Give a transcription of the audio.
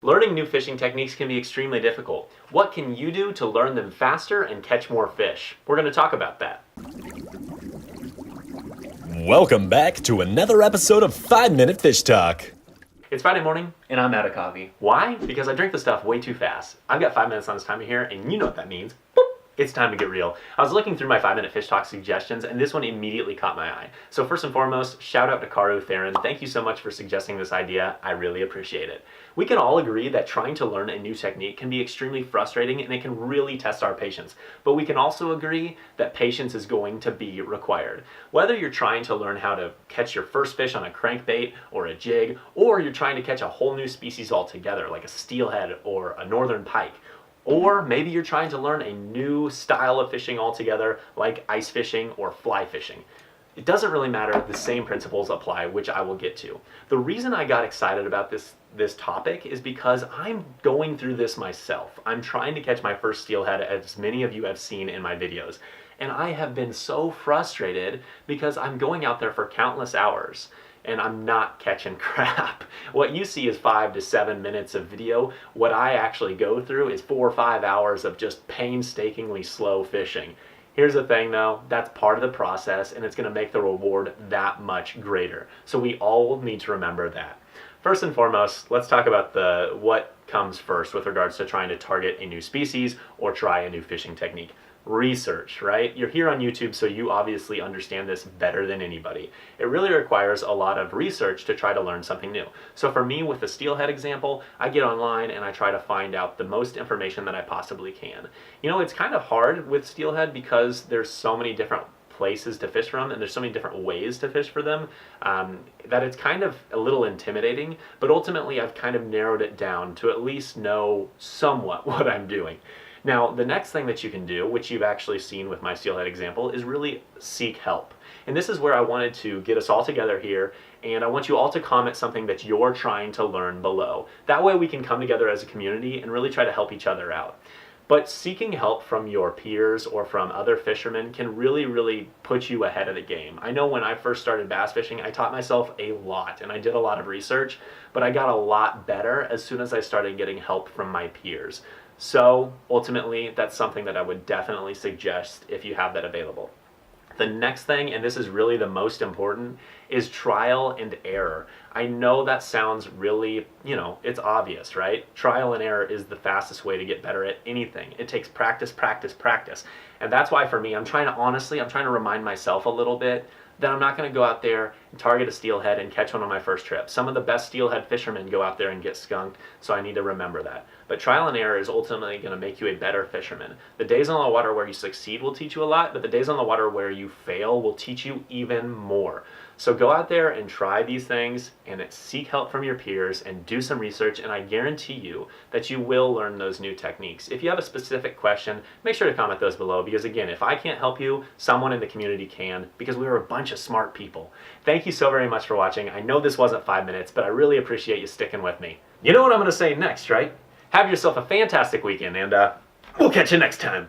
Learning new fishing techniques can be extremely difficult. What can you do to learn them faster and catch more fish? We're going to talk about that. Welcome back to another episode of 5-Minute Fish Talk. It's Friday morning, And I'm out of coffee. Why? Because I drink the stuff way too fast. I've got 5 minutes on this time of here, and you know what that means. Boop! It's time to get real. I was looking through my 5-Minute Fish Talk suggestions, and this one immediately caught my eye. So first and foremost, shout out to Karu Theron. Thank you so much for suggesting this idea. I really appreciate it. We can all agree that trying to learn a new technique can be extremely frustrating, and it can really test our patience. But we can also agree that patience is going to be required. Whether you're trying to learn how to catch your first fish on a crankbait or a jig, or you're trying to catch a whole new species altogether, like a steelhead or a northern pike, or maybe you're trying to learn a new style of fishing altogether, like ice fishing or fly fishing. It doesn't really matter, the same principles apply, which I will get to. The reason I got excited about this topic is because I'm going through this myself. I'm trying to catch my first steelhead, as many of you have seen in my videos. And I have been so frustrated because I'm going out there for countless hours and I'm not catching crap. What you see is 5 to 7 minutes of video. What I actually go through is 4 or 5 hours of just painstakingly slow fishing. Here's the thing though, that's part of the process and it's gonna make the reward that much greater. So we all need to remember that. First and foremost, let's talk about what comes first with regards to trying to target a new species or try a new fishing technique. Research, right? You're here on YouTube, so you obviously understand this better than anybody. It really requires a lot of research to try to learn something new. So for me, with the steelhead example, I get online and I try to find out the most information that I possibly can. You know, it's kind of hard with steelhead because there's so many different places to fish from and there's so many different ways to fish for them that it's kind of a little intimidating, but ultimately I've kind of narrowed it down to at least know somewhat what I'm doing. Now, the next thing that you can do, which you've actually seen with my steelhead example, is really seek help. And this is where I wanted to get us all together here, and I want you all to comment something that you're trying to learn below. That way we can come together as a community and really try to help each other out. But seeking help from your peers or from other fishermen can really put you ahead of the game. I know when I first started bass fishing, I taught myself a lot and I did a lot of research, but I got a lot better as soon as I started getting help from my peers. So ultimately, that's something that I would definitely suggest if you have that available. The next thing, and this is really the most important, is trial and error. I know that sounds really, it's obvious, right? Trial and error is the fastest way to get better at anything. It takes practice. And that's why for me, I'm trying to remind myself a little bit that I'm not going to go out there and target a steelhead and catch one on my first trip. Some of the best steelhead fishermen go out there and get skunked, so I need to remember that. But trial and error is ultimately going to make you a better fisherman. The days on the water where you succeed will teach you a lot, but the days on the water where you fail will teach you even more. So go out there and try these things and seek help from your peers and do some research, and I guarantee you that you will learn those new techniques. If you have a specific question, make sure to comment those below, because again, if I can't help you, someone in the community can, because we are a bunch of smart people. Thank you so very much for watching. I know this wasn't 5 minutes, but I really appreciate you sticking with me. You know what I'm going to say next, right? Have yourself a fantastic weekend, and we'll catch you next time.